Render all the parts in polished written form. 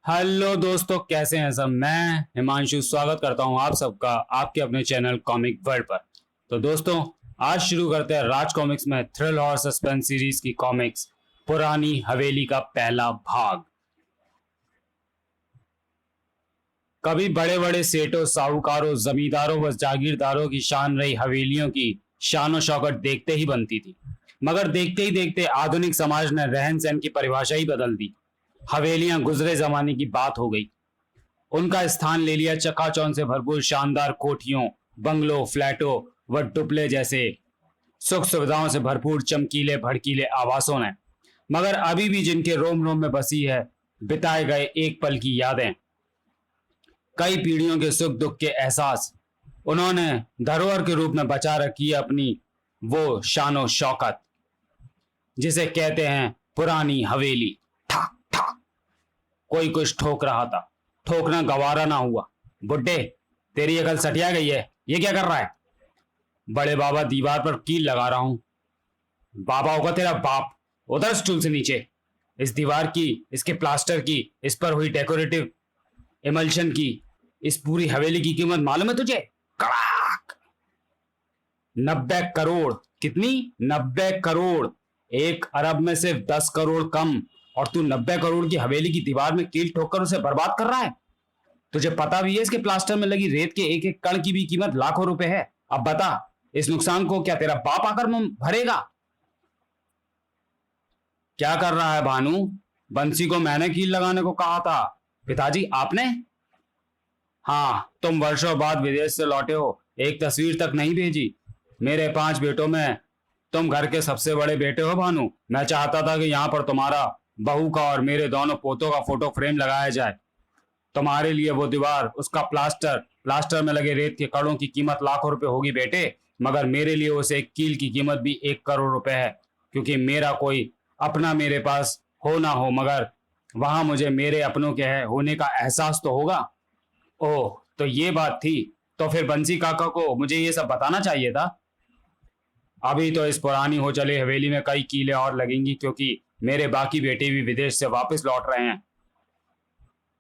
Hello दोस्तों, कैसे हैं सब। मैं हिमांशु स्वागत करता हूं आप सबका आपके अपने चैनल कॉमिक वर्ल्ड पर। तो दोस्तों, आज शुरू करते हैं राज कॉमिक्स में थ्रिल और सस्पेंस सीरीज की कॉमिक्स पुरानी हवेली का पहला भाग। कभी बड़े बड़े सेठों, साहूकारों, जमींदारों व जागीरदारों की शान रही हवेलियों की शान शौकत देखते ही बनती थी, मगर देखते ही देखते आधुनिक समाज ने रहन सहन की परिभाषा ही बदल दी। हवेलियां गुजरे जमाने की बात हो गई। उनका स्थान ले लिया चकाचौंध से भरपूर शानदार कोठियों, बंगलों, फ्लैटों व डुप्ले जैसे सुख सुविधाओं से भरपूर चमकीले भड़कीले आवासों ने। मगर अभी भी जिनके रोम रोम में बसी है बिताए गए एक पल की यादें, कई पीढ़ियों के सुख दुख के एहसास, उन्होंने धरोहर के रूप में बचा रखी है अपनी वो शानो शौकत जिसे कहते हैं पुरानी हवेली। ठाक ठाक कोई कुछ ठोक रहा था, ठोकना गवारा ना हुआ। बुड्ढे, तेरी अकल सटिया गई है, ये क्या कर रहा है? बड़े बाबा, दीवार पर कील लगा रहा हूं। बाबा होगा तेरा बाप, उधर स्टूल से नीचे। इस दीवार की, इसके प्लास्टर की, इस पर हुई डेकोरेटिव इमल्शन की, इस पूरी हवेली की कीमत मालूम है तुझे? कड़ाक 90 करोड़। कितनी? 90 करोड़। 1 अरब में सिर्फ 10 करोड़ कम, और तू 90 करोड़ की हवेली की दीवार में कील ठोककर उसे बर्बाद कर रहा है। तुझे पता भी है इसके प्लास्टर में लगी रेत के एक एक कण की भी कीमत लाखों रुपए है। अब बता, इस नुकसान को क्या तेरा बाप आकर भरेगा? क्या कर रहा है भानु? बंसी को मैंने कील लगाने को कहा था। पिताजी, आपने? हाँ, तुम वर्षों बाद विदेश से लौटे हो, एक तस्वीर तक नहीं भेजी। मेरे 5 बेटों में तुम घर के सबसे बड़े बेटे हो भानु। मैं चाहता था कि यहाँ पर तुम्हारा, बहू का और मेरे दोनों पोतों का फोटो फ्रेम लगाया जाए। तुम्हारे लिए वो दीवार, उसका प्लास्टर, प्लास्टर में लगे रेत के कणों की कीमत लाखों रुपए होगी बेटे, मगर मेरे लिए उसे एक कील की कीमत भी 1 करोड़ रुपए है। क्योंकि मेरा कोई अपना मेरे पास हो ना हो, मगर वहां मुझे मेरे अपनों के है होने का एहसास तो होगा। ओह, तो ये बात थी। तो फिर बंसी काका को मुझे ये सब बताना चाहिए था। अभी तो इस पुरानी हो चली हवेली में कई कीलें और लगेंगी, क्योंकि मेरे बाकी बेटे भी विदेश से वापस लौट रहे हैं।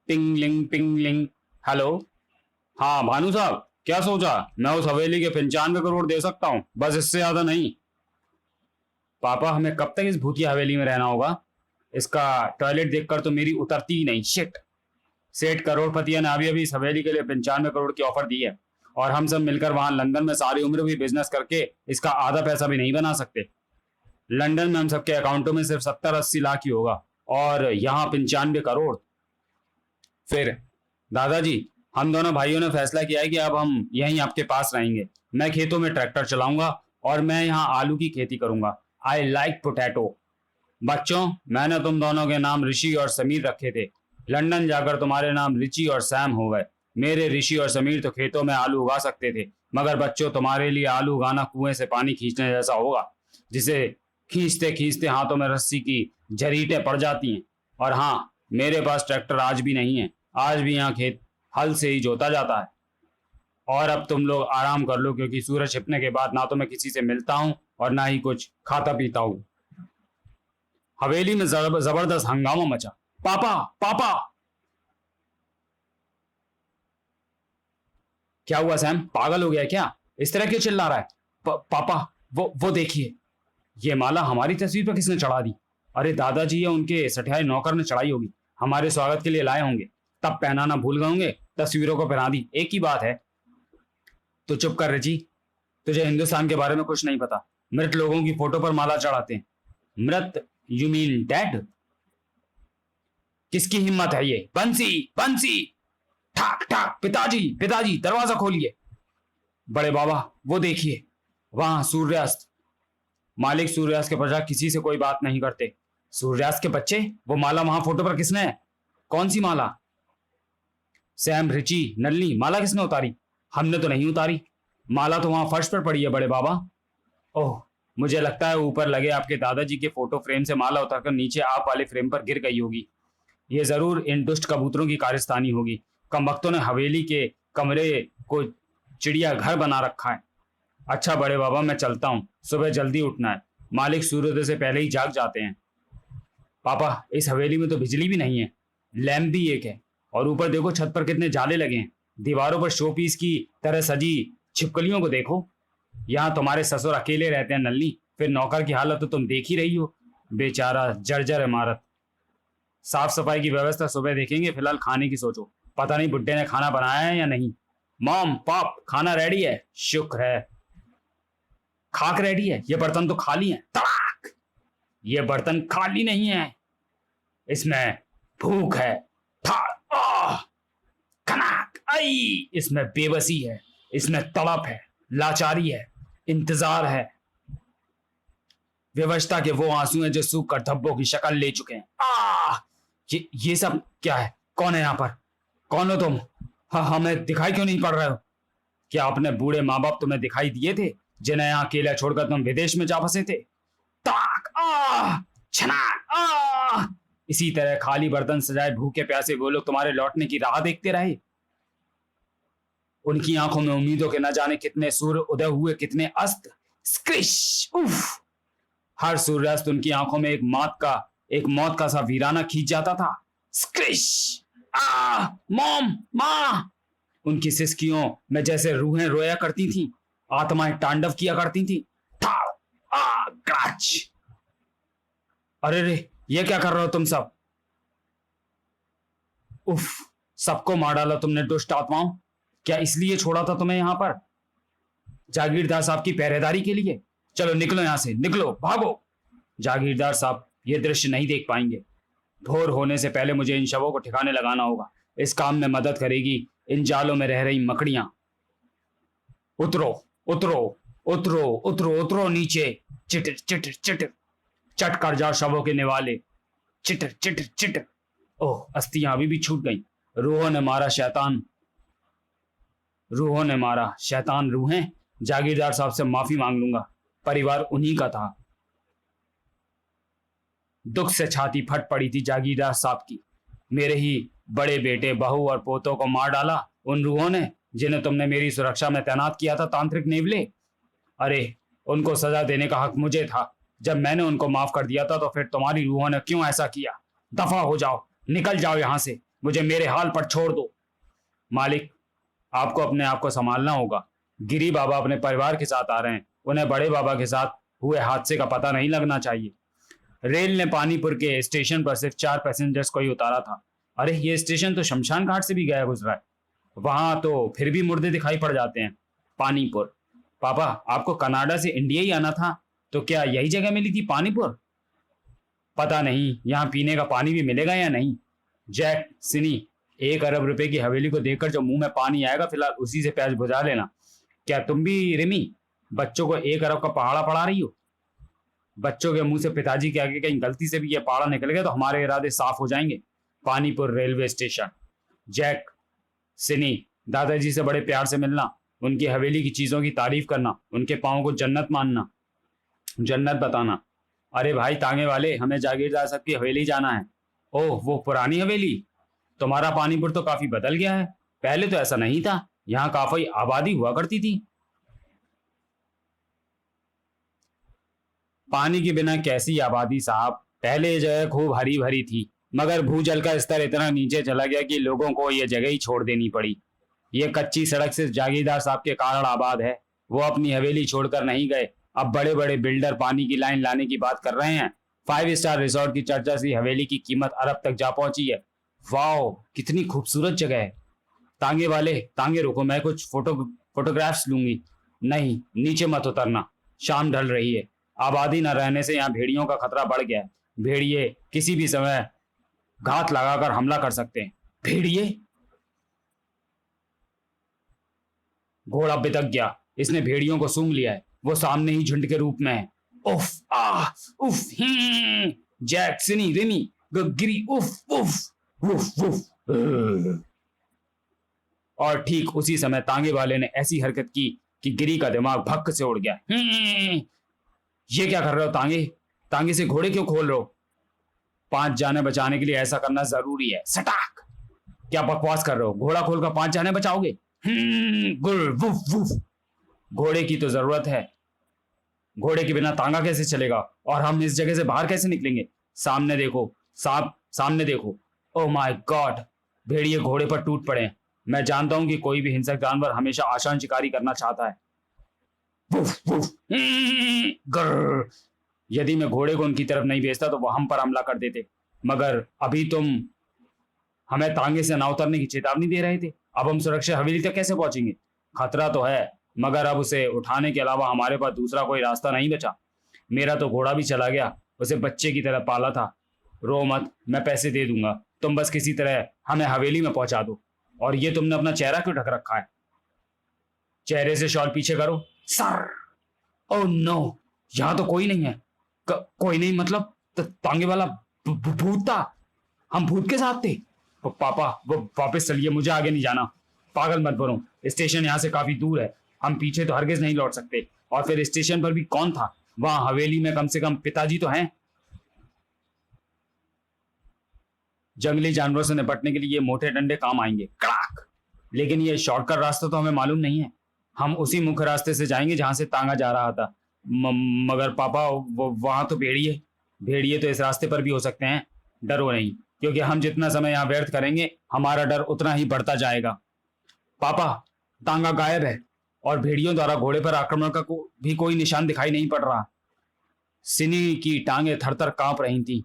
पिंगलिंग पिंगलिंग। हेलो। हाँ भानु साहब, क्या सोचा? मैं उस हवेली के 95 करोड़ दे सकता हूँ, बस इससे ज्यादा नहीं। पापा, हमें कब तक इस भूतिया हवेली में रहना होगा? इसका टॉयलेट देखकर तो मेरी उतरती ही नहीं। शिट। सेठ करोड़पतिया ने अभी अभी इस हवेली के लिए 95 करोड़ की ऑफर दी है, और हम सब मिलकर वहां लंदन में सारी उम्र भी बिजनेस करके इसका आधा पैसा भी नहीं बना सकते। लंदन में हम सबके अकाउंटों में सिर्फ 70-80 लाख ही होगा, और यहाँ 95 करोड़। फिर दादाजी, हम दोनों भाइयों ने फैसला किया है कि अब हम यहीं आपके पास रहेंगे। मैं खेतों में ट्रैक्टर चलाऊंगा और मैं यहाँ आलू की खेती करूंगा। I like potato. बच्चों, मैंने तुम दोनों के नाम ऋषि और समीर रखे थे। लंदन जाकर तुम्हारे नाम रिची और सैम हो गए। मेरे ऋषि और समीर तो खेतों में आलू उगा सकते थे, मगर बच्चों, तुम्हारे लिए आलू उगाना कुएं से पानी खींचने जैसा होगा, जिसे खींचते खींचते हाथों में रस्सी की झरीटें पड़ जाती हैं। और हाँ, मेरे पास ट्रैक्टर आज भी नहीं है। आज भी यहाँ खेत हल से ही जोता जाता है। और अब तुम लोग आराम कर लो, क्योंकि सूरज छिपने के बाद ना तो मैं किसी से मिलता हूँ और ना ही कुछ खाता पीता हूँ। हवेली में जबरदस्त हंगामा मचा। पापा, पापा! क्या हुआ सैम? पागल हो गया क्या? इस तरह क्यों चिल्ला रहा है? पापा, वो देखिए, ये माला हमारी तस्वीर पर किसने चढ़ा दी? अरे दादाजी या उनके सठियारे नौकर ने चढ़ाई होगी। हमारे स्वागत के लिए लाए होंगे, तब पहनाना भूल गए होंगे, तस्वीरों को पहना दी। एक ही बात है। तो चुप कर रजी, तुझे हिंदुस्तान के बारे में कुछ नहीं पता। मृत लोगों की फोटो पर माला चढ़ाते हैं। मृत? You mean dead? किसकी हिम्मत है ये? बंसी, बंसी! ठाक ठाक! पिताजी, पिताजी, दरवाजा खोलिए। बड़े बाबा, वो देखिए, वहां सूर्यास्त। मालिक सूर्यास्त के पश्चात किसी से कोई बात नहीं करते। सूर्यास्त के बच्चे, वो माला वहां फोटो पर किसने है? कौन सी माला? सैम, रिची, नल्ली, माला किसने उतारी? हमने तो नहीं उतारी। माला तो वहां फर्श पर पड़ी है बड़े बाबा। ओह, मुझे लगता है ऊपर लगे आपके दादाजी के फोटो फ्रेम से माला उतरकर नीचे आप वाले फ्रेम पर गिर गई होगी। ये जरूर इन दुष्ट कबूतरों की कार्यस्तानी होगी। कमबख्तों ने हवेली के कमरे को चिड़िया घर बना रखा है। अच्छा बड़े बाबा, मैं चलता हूँ, सुबह जल्दी उठना है। मालिक सूर्योदय से पहले ही जाग जाते हैं। पापा, इस हवेली में तो बिजली भी नहीं है। लैंप भी एक है, और ऊपर देखो छत पर कितने जाले लगे हैं। दीवारों पर शो पीस की तरह सजी छिपकलियों को देखो। यहाँ तुम्हारे ससुर अकेले रहते हैं नलनी, फिर नौकर की हालत तो तुम देख ही रही हो। बेचारा जर्जर इमारत। साफ सफाई की व्यवस्था सुबह देखेंगे, फिलहाल खाने की सोचो। पता नहीं बुड्ढे ने खाना बनाया है या नहीं। मॉम पॉप खाना रेडी है। शुक्र है। खाक रेडी है। ये बर्तन तो खाली हैं। तड़ाक। ये बर्तन खाली नहीं है, इसमें भूख है। ठाक आह खनाक आई। इसमें बेबसी है, इसमें तड़प है, लाचारी है, इंतजार है। विवशता के वो आंसू हैं जो सूख कर धब्बों की शक्ल ले चुके हैं। ये सब क्या है? कौन है यहाँ पर? कौन हो तुम? हाँ, हमें दिखाई क्यों नहीं पड़ रहे हो? क्या अपने बूढ़े माँ बाप तुम्हें दिखाई दिए थे, जिन्हें यहाँ अकेला छोड़कर तुम विदेश में जा फंसे थे? ताक छनाक इसी तरह खाली बर्तन सजाए भूखे प्यासे वो लोग तुम्हारे लौटने की राह देखते रहे। उनकी आंखों में उम्मीदों के न जाने कितने सूर्य उदय हुए, कितने अस्त। स्क्रिश उफ। हर सूर्यास्त उनकी आंखों में एक मौत का सा वीराना खींच जाता था। स्क्रिश मॉम माँ। उनकी सिसकियों में जैसे रूहें रोया करती थीं, आत्माएं तांडव किया करती थीं। क्राच। अरे रे, ये क्या कर रहे हो तुम सब? उफ, सबको मार डाला तुमने दुष्ट आत्माओं। क्या इसलिए छोड़ा था तुम्हें यहां पर? जागीरदार साहब की पहरेदारी के लिए? चलो निकलो यहां से, निकलो, भागो। जागीरदार साहब ये दृश्य नहीं देख पाएंगे। भोर होने से पहले मुझे इन शवों को ठिकाने लगाना होगा। इस काम में मदद करेगी इन जालों में रह रही मकड़ियां। उतरो उतरो उतरो उतरो उतरो नीचे। चिटर चिटर चिटर। चट कर जाओ शवों के निवाले। चिटर चिटर चिटर। ओह, अस्थियां अभी भी छूट गई। रूहों ने मारा शैतान, रूहों ने मारा शैतान रूहें। जागीरदार साहब से माफी मांग लूंगा, परिवार उन्हीं का था। दुख से छाती फट पड़ी थी जागीरदार साहब की। मेरे ही बड़े बेटे, बहू और पोतों को मार डाला उन रूहों ने, जिन्हें तुमने मेरी सुरक्षा में तैनात किया था, तांत्रिक नेवले। अरे, उनको सजा देने का हक मुझे था। जब मैंने उनको माफ कर दिया था तो फिर तुम्हारी रूहों ने क्यों ऐसा किया? दफा हो जाओ, निकल जाओ यहां से, मुझे मेरे हाल पर छोड़ दो। मालिक, आपको अपने आप को संभालना होगा। गिरी बाबा अपने परिवार के साथ आ रहे हैं। उन्हें बड़े बाबा के साथ हुए हादसे का पता नहीं लगना चाहिए। रेल ने पानीपुर के स्टेशन पर सिर्फ 4 पैसेंजर्स को ही उतारा था। अरे, ये स्टेशन तो शमशान घाट से भी गया गुजरा है। वहां तो फिर भी मुर्दे दिखाई पड़ जाते हैं। पानीपुर। पापा, आपको कनाडा से इंडिया ही आना था, तो क्या यही जगह मिली थी पानीपुर? पता नहीं यहाँ पीने का पानी भी मिलेगा या नहीं। जैक, सिनी, 1 अरब रुपए की हवेली को देखकर जो मुंह में पानी आएगा, फिलहाल उसी से प्यास बुझा लेना। क्या तुम भी रिमी बच्चों को 1 अरब का पहाड़ा पढ़ा रही हो? बच्चों के मुंह से पिताजी के आगे कहीं गलती से भी ये पहाड़ा निकल गया तो हमारे इरादे साफ हो जाएंगे। पानीपुर रेलवे स्टेशन। जैक, सिनी, दादाजी से बड़े प्यार से मिलना, उनकी हवेली की चीजों की तारीफ करना, उनके पाँव को जन्नत मानना, जन्नत बताना। अरे भाई तांगे वाले, हमें जागीरदार साहब की हवेली जाना है। ओह, वो पुरानी हवेली। तुम्हारा पानीपुर तो काफी बदल गया है, पहले तो ऐसा नहीं था, यहाँ काफी आबादी हुआ करती थी। पानी के बिना कैसी आबादी साहब, पहले ये जगह खूब हरी भरी थी, मगर भूजल का स्तर इतना नीचे चला गया कि लोगों को ये जगह ही छोड़ देनी पड़ी। ये कच्ची सड़क सिर्फ जागीरदार साहब के कारण आबाद है। वो अपनी हवेली छोड़कर नहीं गए। अब बड़े बड़े बिल्डर पानी की लाइन लाने की बात कर रहे हैं। 5 स्टार रिसोर्ट की चर्चा सी हवेली की कीमत अरब तक जा पहुंची है। वाओ, कितनी खूबसूरत जगह है। तांगे वाले, तांगे रुको, मैं कुछ फोटोग्राफ्स लूंगी। नहीं, नीचे मत उतरना, शाम ढल रही है। आबादी न रहने से यहाँ भेड़ियों का खतरा बढ़ गया है। भेड़िए किसी भी समय घात लगाकर हमला कर सकते हैं। भेड़िए? घोड़ा बिदक गया, इसने भेड़ियों को सूंघ लिया है। वो सामने ही झुंड के रूप में है। उफ उफ जैक, सिनी, रिमी, गिरी, उफ उफ उफ उफ। और ठीक उसी समय तांगे वाले ने ऐसी हरकत की कि गिरी का दिमाग भक्क से उड़ गया। ये क्या कर रहे हो तांगे? तांगे से घोड़े क्यों खोल रहे हो? 5 जाने बचाने के लिए ऐसा करना जरूरी है। सटाक, क्या बकवास कर रहे हो? घोड़ा खोलकर 5 जाने बचाओगे? गुर वुफ वुफ। घोड़े की तो जरूरत है, घोड़े के बिना तांगा कैसे चलेगा? और हम इस जगह से बाहर कैसे निकलेंगे? सामने देखो साहब, सामने देखो। ओह माय गॉड, भेड़िए घोड़े पर टूट पड़े हैं। मैं जानता हूं कि कोई भी हिंसक जानवर हमेशा आसान शिकारी करना चाहता है। वुफ, वुफ, ग्रर। यदि मैं घोड़े को उनकी तरफ नहीं भेजता तो वो हम पर हमला कर देते, मगर अभी तुम हमें तांगे से ना उतरने की चेतावनी दे रहे थे। अब हम सुरक्षित हवेली तक कैसे पहुंचेंगे? खतरा तो है, मगर अब उसे उठाने के अलावा हमारे पास दूसरा कोई रास्ता नहीं बचा। मेरा तो घोड़ा भी चला गया, उसे बच्चे की तरह पाला था। रो मत, मैं पैसे दे दूंगा, तुम बस किसी तरह हमें हवेली में पहुंचा दो। और ये तुमने अपना चेहरा क्यों ढक रखा है? चेहरे से शॉल पीछे करो सर। ओह नो, यहाँ तो कोई नहीं है। कोई नहीं मतलब तांगे वाला भूत था। हम भूत के साथ थे। पापा वो वापस चलिए, मुझे आगे नहीं जाना। पागल मत बनो, स्टेशन यहाँ से काफी दूर है, हम पीछे तो हरगिज नहीं लौट सकते। और फिर स्टेशन पर भी कौन था? वहां हवेली में कम से कम पिताजी तो हैं। जंगली जानवरों से निपटने के लिए ये मोटे डंडे काम आएंगे। कड़ाक। लेकिन ये शॉर्टकट रास्ता तो हमें मालूम नहीं है। हम उसी मुख्य रास्ते से जाएंगे जहां से तांगा जा रहा था। मगर पापा वहां तो भेड़िए भेड़िए तो इस रास्ते पर भी हो सकते हैं। डरो नहीं, क्योंकि हम जितना समय यहाँ व्यर्थ करेंगे हमारा डर उतना ही बढ़ता जाएगा। पापा, तांगा गायब है और भेड़ियों द्वारा घोड़े पर आक्रमण का भी कोई निशान दिखाई नहीं पड़ रहा। सिनी की टांगे थरथर कांप रही थी।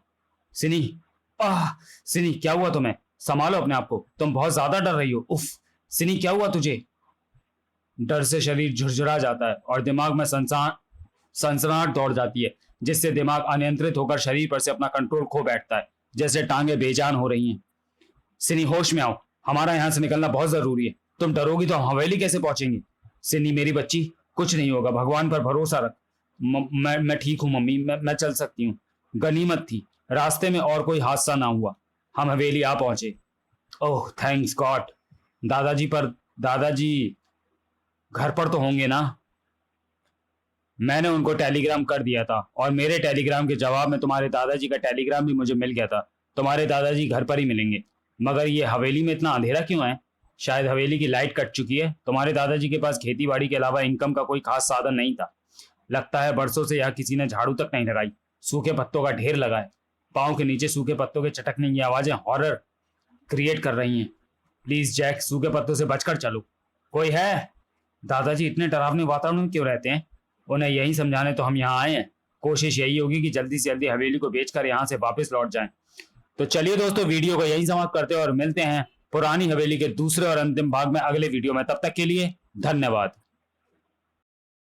सिनी, सिनी क्या हुआ तुम्हें? संभालो अपने आप को, तुम बहुत ज्यादा डर रही हो। उफ, सिनी क्या हुआ तुझे? डर से शरीर झुरझुरा जाता है और दिमाग में सनसनाहट दौड़ जाती है, जिससे दिमाग अनियंत्रित होकर शरीर पर से अपना कंट्रोल खो बैठता है, जैसे टांगे बेजान हो रही हैं। सिनी होश में आओ, हमारा यहाँ से निकलना बहुत जरूरी है। तुम डरोगी तो हम हवेली कैसे पहुंचेंगे? सिनी मेरी बच्ची, कुछ नहीं होगा, भगवान पर भरोसा रख। मैं ठीक हूँ मम्मी, मैं चल सकती हूँ। गनीमत थी रास्ते में और कोई हादसा ना हुआ, हम हवेली आ पहुंचे। ओह थैंक्स गॉड। दादाजी घर पर तो होंगे ना? मैंने उनको टेलीग्राम कर दिया था और मेरे टेलीग्राम के जवाब में तुम्हारे दादाजी का टेलीग्राम भी मुझे मिल गया था। तुम्हारे दादाजी घर पर ही मिलेंगे। मगर ये हवेली में इतना अंधेरा क्यों है? शायद हवेली की लाइट कट चुकी है। तुम्हारे दादाजी के पास खेती बाड़ी के अलावा इनकम का कोई खास साधन नहीं था। लगता है बरसों से यहाँ किसी ने झाड़ू तक नहीं लगाई। सूखे पत्तों का ढेर लगा है। पाँव के नीचे सूखे पत्तों के चटकने की आवाजें हॉरर क्रिएट कर रही हैं। प्लीज जैक, सूखे पत्तों से बचकर चलो। कोई है? दादाजी इतने डरावने वातावरण में क्यों रहते हैं? उन्हें यही समझाने तो हम यहाँ आए हैं। कोशिश यही होगी कि जल्दी से जल्दी हवेली को बेचकर यहाँ से वापस लौट जाएं। तो चलिए दोस्तों, वीडियो को यही समाप्त करते हैं और मिलते हैं पुरानी हवेली के दूसरे और अंतिम भाग में अगले वीडियो में। तब तक के लिए धन्यवाद।